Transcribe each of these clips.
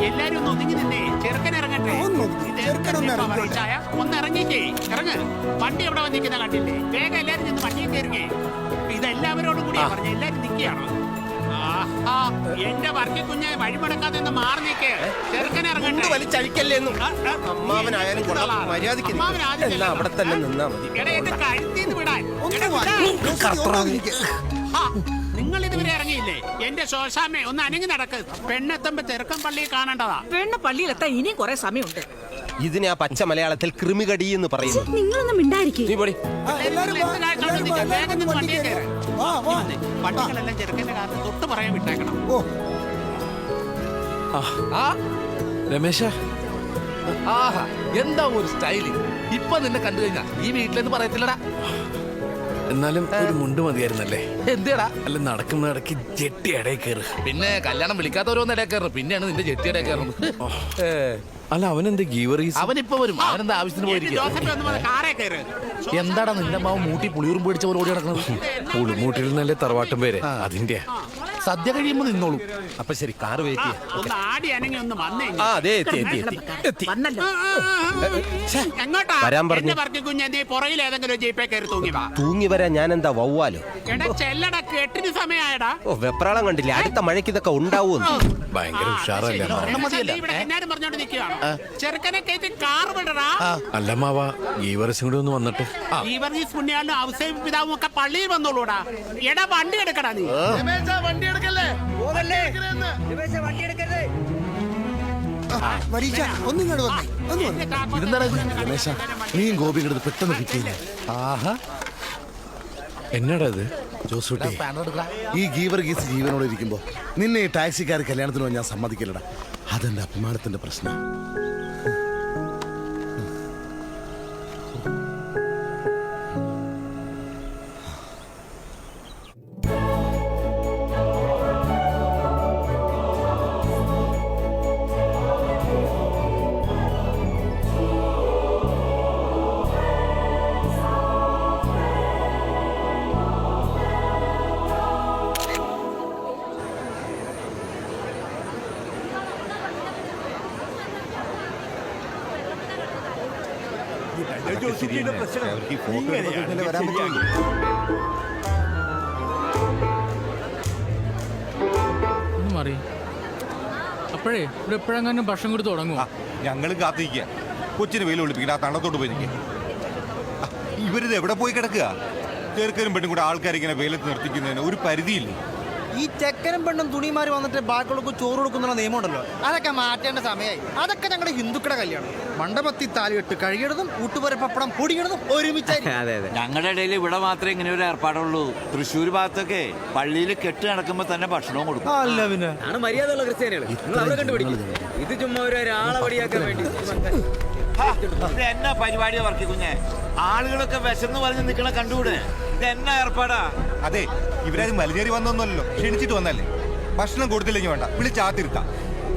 എല്ലാരും ഒന്ന് ഒതുങ്ങി നിന്നേ. ചെറുക്കൻ ഇറങ്ങട്ടെ. ഒന്ന് ഇറങ്ങിക്കേ. ഇറങ്ങ്. വണ്ടി എവിടെ വന്നിരിക്കുന്ന കണ്ടില്ലേ? വേഗം എല്ലാരും നിന്ന് വണ്ടിയിൽ കയറുകയെ. ഇതെല്ലാവരോടും കൂടിയാ പറഞ്ഞ. എല്ലാരും നിൽക്കുകയാണ്. എന്റെ വർക്കി കുഞ്ഞ് വഴിമുടക്കാതെ ഒന്ന് മാറി നിൽക്കേ. ചെറുക്കൻ ഇറങ്ങട്ടെ. വലിച്ചഴിക്കല്ലേ. അമ്മാവനായാലും അവിടെ തന്നെ നിന്നാ മതി. എടാ എന്റെ കഴുത്തിന്ന് വിടാൻ. നിങ്ങൾ ഇതുവരെ ഇറങ്ങിയില്ലേ? എന്റെ ശോശാമേ ഒന്ന് അനങ്ങി നടക്ക്. പെണ്ണെത്തുമ്പോ ചെറുക്കൻ പള്ളിയിൽ കാണേണ്ടതാ. പെണ്ണ പള്ളിയിലെത്താൻ ഇനിയും കുറെ സമയമുണ്ട്. ഇതിനെ ആ പച്ച മലയാളത്തിൽ കൃമികടി എന്ന് പറയുന്നു. നിങ്ങളൊന്നും മിണ്ടായിരിക്കും. വണ്ടികളെല്ലാം ചെറുക്കന്റെ കാലത്ത് തൊട്ട് പറയാൻ വിട്ടേക്കണം. രമേശ, ആഹാ എന്താ ഒരു സ്റ്റൈല്. ഇപ്പൊ നിന്നെ കണ്ടു കഴിഞ്ഞാ ഈ വീട്ടിലെന്ന് പറയത്തില്ലടാ. എന്നാലും ഒരു മുണ്ട് മതിയായിരുന്നല്ലേ? എന്തിടാ? അല്ല, നടക്കുന്ന ഇടയ്ക്ക് ജെട്ടി ഇടയിൽ കയറ്. പിന്നെ കല്യാണം വിളിക്കാത്തവരോന്ന് ഇടയിൽ കയറും. പിന്നെയാണ് നിന്റെ ജെട്ടി ഇടയിൽ കയറുന്നത്. അല്ല, അവനെന്താ ഗീവറീസ്? അവനിപ്പോ വരും. അവനെന്താ ആവശ്യത്തിന് പോയിരിക്കും. എന്താടാ നിന്റെ മാവ് മൂട്ടി പുളിയൂറും പേടിച്ച പോലെ ഓടി നടക്കുന്നത്? പുളിമൂട്ടിൽ നിന്നല്ലേ തറവാട്ടും പേര്. അതിന്റെ സദ്യ കഴിയുമ്പോ നിന്നോളൂ. അപ്പൊ ശരി, കാറ് വെയിറ്റ് വരാൻ പറഞ്ഞു. തൂങ്ങി വരാൻ ഞാൻ എന്താ വവ്വാലോ? ഓ, വെപ്രാളം കണ്ടില്ലേ? അടുത്ത മഴയ്ക്ക് ഇതൊക്കെ ഉണ്ടാവുമെന്ന്. ഭയങ്കര ഉഷാറല്ലേ? അല്ല മാവ, ഗീവറീസും കൂടി ഒന്ന് വന്നിട്ട്. പിതാവും ഒക്കെ പള്ളിയിൽ വന്നോളൂടാ. എടാ വണ്ടി എടുക്കടാ നീ. വണ്ടി എടുക്കല്ലേ? നീയും ഗോപി കിടന്ന് പെട്ടെന്ന് കിട്ടിയില്ല. ആഹാ, എന്നാടാ ഇത് ജോസൂട്ടി? ഈ ഗീവർഗീസ് ജീവനോടെ ഇരിക്കുമ്പോ നിന്നെ ഈ ടാക്സിക്കാർ കല്യാണത്തിന് ഞാൻ സമ്മതിക്കില്ലടാ. അതെന്റെ അഭിമാനത്തിന്റെ പ്രശ്നം. അപ്പോഴേ ഇവിടെ എപ്പോഴെങ്ങാനും ഭക്ഷണം കൊടുത്ത് തുടങ്ങും. ഞങ്ങളും കാത്തിരിക്കുക. കൊച്ചിന് വെയിൽ ഒളിപ്പിക്കുക. ആ തണത്തോട്ട് പോയിരിക്കുക. ഇവരിത് എവിടെ പോയി കിടക്കുക? ചെറുക്കനും പെണ്ണും കൂടെ ആൾക്കാർ ഇങ്ങനെ വെയിലത്ത് നിർത്തിക്കുന്നതിന് ഒരു പരിധിയില്ലേ? ഈ ചെക്കനും പെണ്ണും തുണിമാര് വന്നിട്ട് ബാക്കിയുള്ളവർക്ക് ചോറ് കൊടുക്കുന്ന നിയമം ഉണ്ടല്ലോ, അതൊക്കെ മാറ്റേണ്ട സമയമായി. അതൊക്കെ ഞങ്ങളുടെ ഹിന്ദുക്കളുടെ കല്യാണം. മണ്ഡപത്തി താലിയിട്ട് കഴുകിയതും കൂട്ടുപുര പപ്പടം പൊടിയണതും ഒരുമിച്ചായി. ഞങ്ങളുടെ ഇടയിൽ ഇവിടെ മാത്രമേ ഇങ്ങനെ ഒരു ഏർപ്പാടുള്ളൂ. തൃശ്ശൂർ ഭാഗത്തൊക്കെ പള്ളിയിൽ കെട്ട് നടക്കുമ്പോ തന്നെ ഭക്ഷണവും കൊടുക്കും. അല്ല പിന്നെ മര്യാദയുള്ള ക്രിസ്ത്യാനികൾ ഇത് ചുമ്മാ ഒരാളെ വടിയാക്കാൻ വേണ്ടി ഇത് എന്നാ പരിപാടിയാ വർക്കി കുഞ്ഞെ? ആളുകളൊക്കെ വിശന്ന് പറഞ്ഞ് നിൽക്കണ കണ്ടുകൂടെ? ഇത് എന്നാ ഏർപ്പാടാ? അതെ, ഇവരാരും മലിനേറി വന്നൊന്നുമല്ലോ, ക്ഷണിച്ചിട്ട് വന്നല്ലേ. ഭക്ഷണം കൊടുത്തില്ലെങ്കിൽ വേണ്ട, വിളിച്ചാത്തിരുത്താം.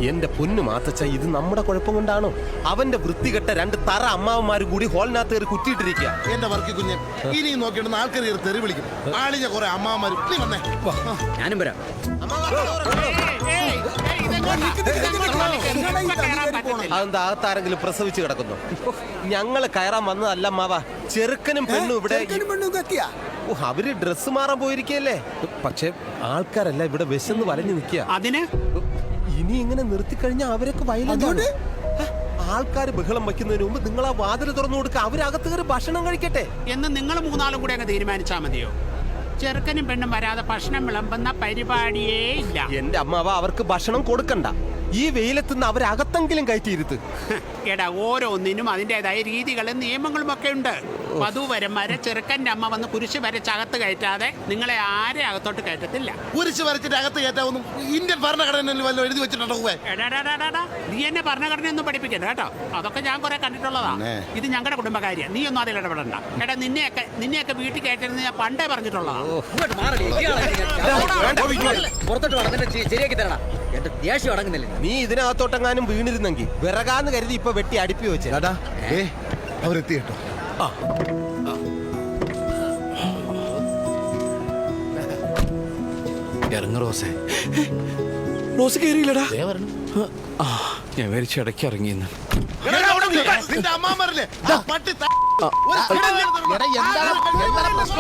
എന്റെ പൊന്നു മാത്തച്ച, ഇത് നമ്മുടെ കുഴപ്പം കൊണ്ടാണോ? അവന്റെ വൃത്തികെട്ട രണ്ട് തറ അമ്മാവന്മാരും കൂടി ഹോളിനകത്ത് കയറി കുത്തിയിട്ടിരിക്കുക. എന്റെ വർക്കി കുഞ്ഞൻ ഇനി നോക്കിയിട്ട് ആൾക്കാർ കയറി തെറി വിളിക്കും. ആളിഞ്ഞ കുറെ അമ്മാവന്മാരും. നീ വന്നേ, ഞാനും വരാം. അതെന്താ അകത്താരെങ്കിലും പ്രസവിച്ച് കിടക്കുന്നു? ഞങ്ങള് കയറാൻ വന്നതല്ല മാവ. ചെറുക്കനും പെണ്ണും ഇവിടെ. അവര് ഡ്രസ് മാറാൻ പോയിരിക്കല്ലേ. പക്ഷെ ആൾക്കാരല്ല ഇവിടെ വിശന്ന് വലഞ്ഞു നിൽക്കുക. അതിന് ഇനി ഇങ്ങനെ നിർത്തിക്കഴിഞ്ഞാൽ അവരൊക്കെ വയലന്റ്. ആൾക്കാർ ബഹളം വയ്ക്കുന്നതിന് മുമ്പ് നിങ്ങൾ ആ വാതിൽ തുറന്നു കൊടുക്കുക. അവരകത്ത് കയറി ഭക്ഷണം കഴിക്കട്ടെ എന്ന് നിങ്ങൾ മൂന്നാളും കൂടെ അങ്ങ് തീരുമാനിച്ചാ മതിയോ? ചെറുക്കനും പെണ്ണും വരാതെ ഭക്ഷണം വിളമ്പുന്ന പരിപാടിയേ ഇല്ല. എന്റെ അമ്മാവ, അവർക്ക് ഭക്ഷണം കൊടുക്കണ്ട. ഈ വെയിലത്തുനിന്ന് അവരകത്തെങ്കിലും കയറ്റിയിരുത്ത്. എടാ, ഓരോന്നിനും അതിൻ്റെതായ രീതികളും നിയമങ്ങളും ഒക്കെ ഉണ്ട്. വധുവരന്മാരെ ചെറുക്കൻ്റെ അമ്മ വന്ന് കുരിശ് വരച്ച് അകത്ത് കയറ്റാതെ നിങ്ങളെ ആരെ അകത്തോട്ട് കയറ്റത്തില്ല. കുരിശ് വരച്ചിട്ട് അകത്ത് കയറ്റാവുന്നു ഇന്ത്യൻ ഭരണഘടനയിൽ വല്ലതും എഴുതി വെച്ചിട്ടുണ്ടോ? നീ എന്നെ ഭരണഘടനയൊന്നും പഠിപ്പിക്കണ്ട കേട്ടോ. അതൊക്കെ ഞാൻ കുറെ കണ്ടിട്ടുള്ളതാ. ഇത് ഞങ്ങളുടെ കുടുംബകാര്യ. നീ ഒന്നും അതിൽ ഇടപെടണ്ട. എടാ, നിന്നെയൊക്കെ വീട്ടിൽ കയറ്റരുന്ന് ഞാൻ പണ്ടേ പറഞ്ഞിട്ടുള്ളതാ. നീ ഇതിനകത്തോട്ടെങ്ങാനും വീണിരുന്നെങ്കിൽ വിറകാന്ന് കരുതി ഇപ്പൊ വെട്ടി അടുപ്പി വെച്ചേ. അവരെത്തി കേട്ടോ. ഇറങ്ങ റോസേ. റോസ് കയറിയില്ലടാ. ഞാൻ വിചാരിച്ച് ഇടയ്ക്ക് ഇറങ്ങിയെന്ന്.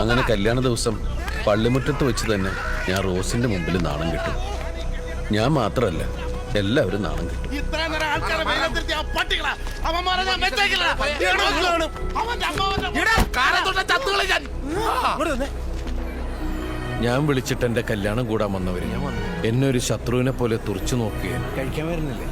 അങ്ങനെ കല്യാണ ദിവസം പള്ളിമുറ്റത്ത് വെച്ച് തന്നെ ഞാൻ റോസിന്റെ മുമ്പിൽ നാണം കിട്ടും. ഞാൻ മാത്രമല്ല, എല്ലാവരും നാണം കിട്ടും. ഞാൻ വിളിച്ചിട്ട് എന്റെ കല്യാണം കൂടാൻ വന്നവര് എന്നെ ഒരു ശത്രുവിനെ പോലെ തുറച്ചു നോക്കുകയാണ്. കഴിക്കാൻ വരുന്നില്ലേ?